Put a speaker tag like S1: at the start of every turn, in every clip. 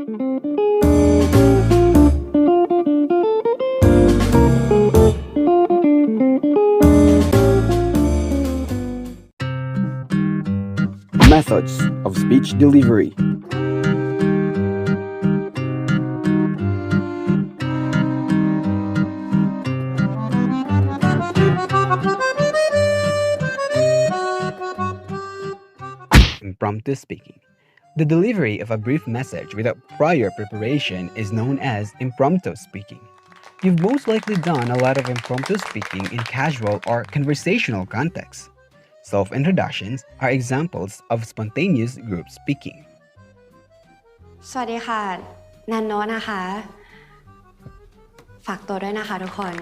S1: Methods of speech delivery. Impromptu speaking. The delivery of a brief message without prior preparation is known as impromptu speaking. You've most likely done a lot of impromptu speaking in casual or conversational contexts. Self-introductions are examples of spontaneous group speaking.
S2: สวัสดีค่ะนันโนะนะคะฝากตัวด้วยนะคะทุกคน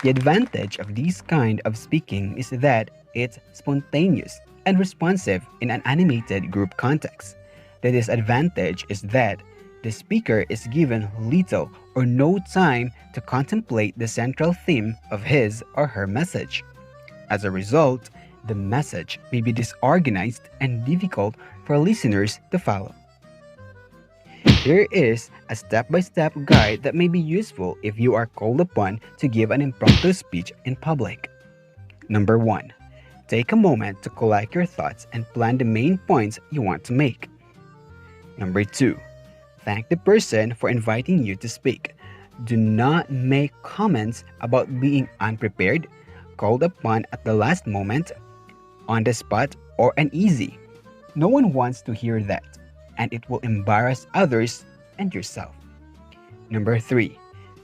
S1: The advantage of this kind of speaking is that it's spontaneous and responsive in an animated group context. The disadvantage is that the speaker is given little or no time to contemplate the central theme of his or her message. As a result, the message may be disorganized and difficult for listeners to follow. Here is a step-by-step guide that may be useful if you are called upon to give an impromptu speech in public. Number 1. Take a moment to collect your thoughts and plan the main points you want to make. Number 2. Thank the person for inviting you to speak. Do not make comments about being unprepared, called upon at the last moment, on the spot, or uneasy. No one wants to hear that, and it will embarrass others and yourself. Number 3.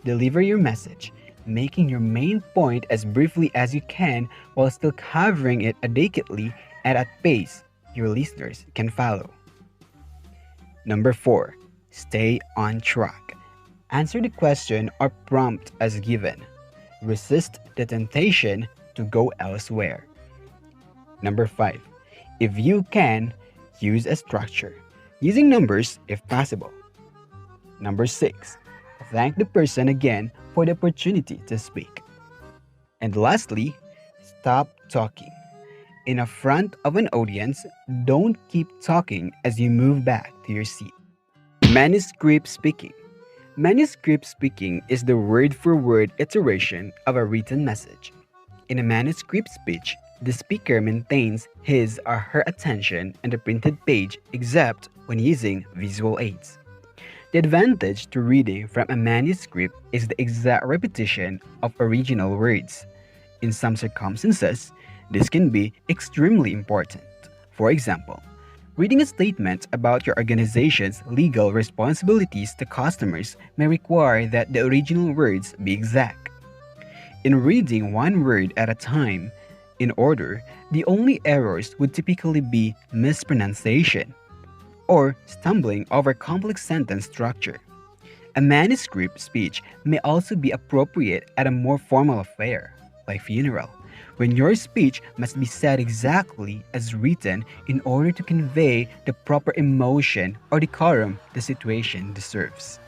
S1: Deliver your message, making your main point as briefly as you can while still covering it adequately and at pace your listeners can follow. Number 4. Stay on track. Answer the question or prompt as given. Resist the temptation to go elsewhere. Number 5. If you can, use a structure, using numbers if possible. Number 6. Thank the person again for the opportunity to speak. And lastly, stop talking. In front of an audience, don't keep talking as you move back to your seat. Manuscript speaking. Manuscript speaking is the word-for-word iteration of a written message. In a manuscript speech, the speaker maintains his or her attention on the printed page except when using visual aids. The advantage to reading from a manuscript is the exact repetition of original words. In some circumstances, this can be extremely important. For example, reading a statement about your organization's legal responsibilities to customers may require that the original words be exact. In reading one word at a time, in order, the only errors would typically be mispronunciation or stumbling over complex sentence structure. A manuscript speech may also be appropriate at a more formal affair, like funeral, when your speech must be said exactly as written in order to convey the proper emotion or decorum the situation deserves.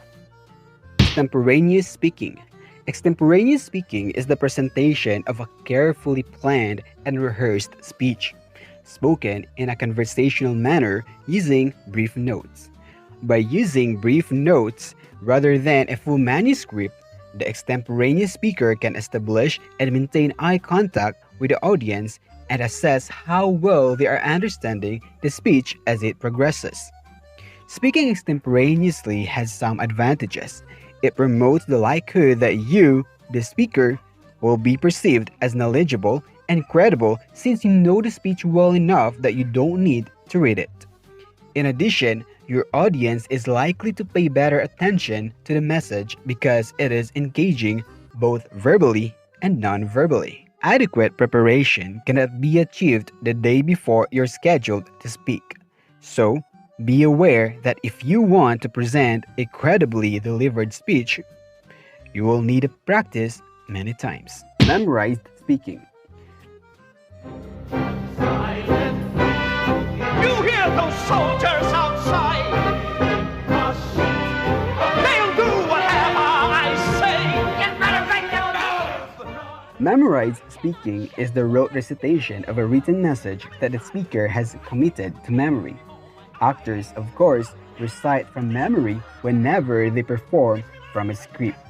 S1: Extemporaneous speaking. Extemporaneous speaking is the presentation of a carefully planned and rehearsed speech, spoken in a conversational manner using brief notes. By using brief notes rather than a full manuscript, the extemporaneous speaker can establish and maintain eye contact with the audience and assess how well they are understanding the speech as it progresses. Speaking extemporaneously has some advantages. It promotes the likelihood that you, the speaker, will be perceived as knowledgeable and credible since you know the speech well enough that you don't need to read it. In addition, your audience is likely to pay better attention to the message because it is engaging both verbally and non-verbally. Adequate preparation cannot be achieved the day before you're scheduled to speak. So, be aware that if you want to present a credibly delivered speech, you will need to practice many times. Memorized speaking.
S3: You hear those soldiers outside? They'll do whatever I say. Get better back down.
S1: Memorized speaking is the rote recitation of a written message that the speaker has committed to memory. Actors, of course, recite from memory whenever they perform from a script.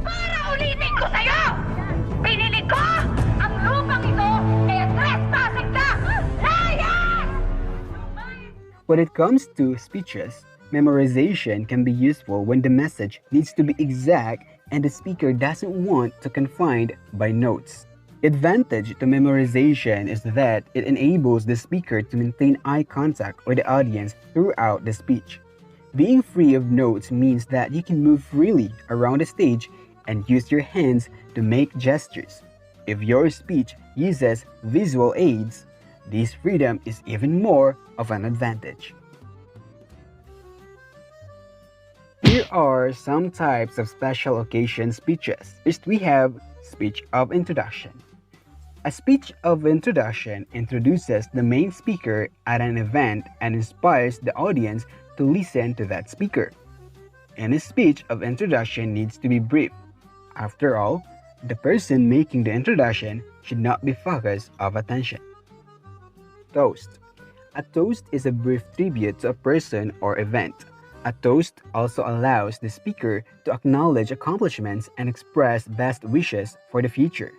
S3: Para ulitin ko sa'yo! Pinili ko ang lupang ito kaya trespassing ka! Layas!
S1: When it comes to speeches, memorization can be useful when the message needs to be exact and the speaker doesn't want to confined by notes. Advantage to memorization is that it enables the speaker to maintain eye contact with the audience throughout the speech. Being free of notes means that you can move freely around the stage and use your hands to make gestures. If your speech uses visual aids, this freedom is even more of an advantage. Here are some types of special occasion speeches. First, we have speech of introduction. A speech of introduction introduces the main speaker at an event and inspires the audience to listen to that speaker. Any speech of introduction needs to be brief. After all, the person making the introduction should not be focus of attention. Toast. A toast is a brief tribute to a person or event. A toast also allows the speaker to acknowledge accomplishments and express best wishes for the future.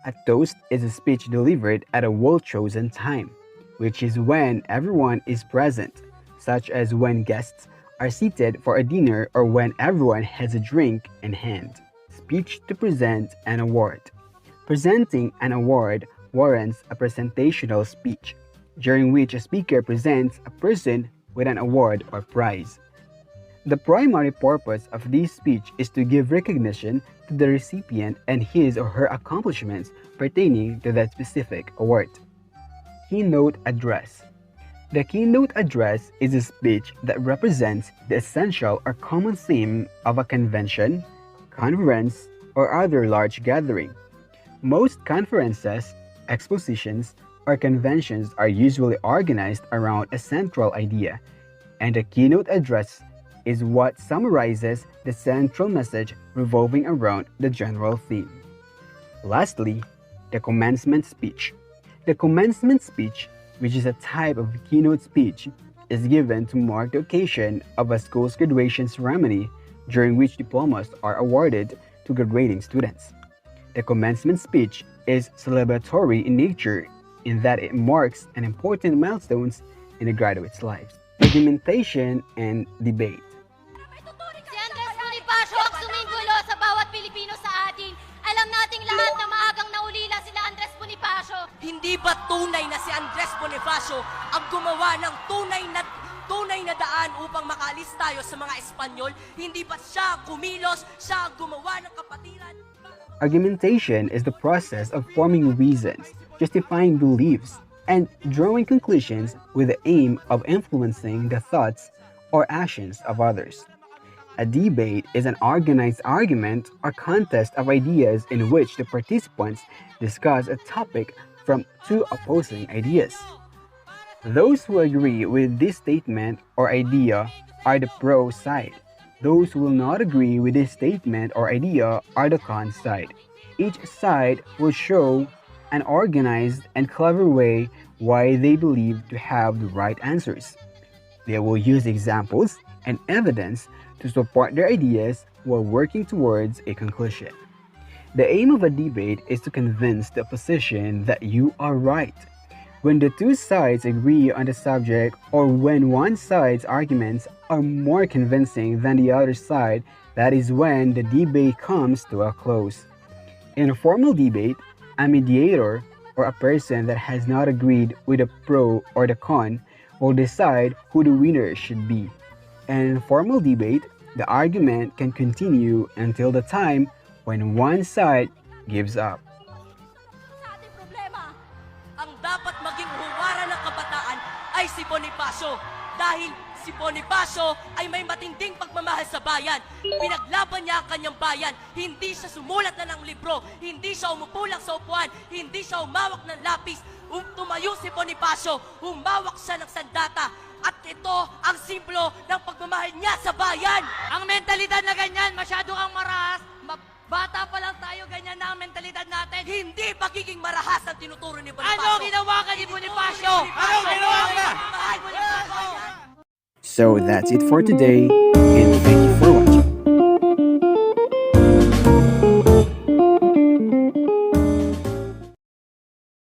S1: A toast is a speech delivered at a well-chosen time, which is when everyone is present, such as when guests are seated for a dinner or when everyone has a drink in hand. Speech to present an award. Presenting an award warrants a presentational speech, during which a speaker presents a person with an award or prize. The primary purpose of this speech is to give recognition to the recipient and his or her accomplishments pertaining to that specific award. Keynote address. The keynote address is a speech that represents the essential or common theme of a convention, conference, or other large gathering. Most conferences, expositions, or conventions are usually organized around a central idea, and a keynote address is what summarizes the central message revolving around the general theme. Lastly, the commencement speech. The commencement speech, which is a type of keynote speech, is given to mark the occasion of a school's graduation ceremony during which diplomas are awarded to graduating students. The commencement speech is celebratory in nature in that it marks an important milestones in the graduates' lives. Argumentation and debate.
S4: Si Andres Bonifacio ang suminggulo sa bawat Pilipino sa atin. Alam nating lahat na maagang naulila sila Andres Bonifacio.
S5: Hindi ba tunay na si Andres Bonifacio ang gumawa ng tunay na daan upang makaalis tayo sa mga Espanyol? Hindi ba siya kumilos, siya ang gumawa ng kapatiran?
S1: Argumentation is the process of forming reasons, justifying beliefs, and drawing conclusions with the aim of influencing the thoughts or actions of others. A debate is an organized argument or contest of ideas in which the participants discuss a topic from two opposing ideas. Those who agree with this statement or idea are the pro side. Those who will not agree with this statement or idea are the con side. Each side will show an organized and clever way why they believe to have the right answers. They will use examples and evidence to support their ideas while working towards a conclusion. The aim of a debate is to convince the opposition that you are right. When the two sides agree on the subject or when one side's arguments are more convincing than the other side, that is when the debate comes to a close. In a formal debate, a mediator or a person that has not agreed with the pro or the con will decide who the winner should be. And in a formal debate, the argument can continue until the time when one side gives up.
S5: Sa ating problema, ang dapat maging huwaran ng kabataan ay si Bonifacio. Dahil si Bonifacio ay may matinding pagmamahal sa bayan. Pinaglaban niya ang kanyang bayan. Hindi siya sumulat na ng libro. Hindi siya umupo lang sa upuan. Hindi siya umawak ng lapis. Tumayo si Bonifacio. Humawak siya ng sandata. At ito ang simbolo ng pagmamahal niya sa bayan.
S6: Ang mentalidad na ganyan, masyado kang maras. Bata pa lang tayo, ganyan na ang
S5: ang mentalidad natin. Hindi pagiging marahas ang tinuturo ni Bonifacio.
S6: Ano ginawa ka ni Bonifacio? Ano ginawa ka?
S1: So that's it for today, and thank you for watching.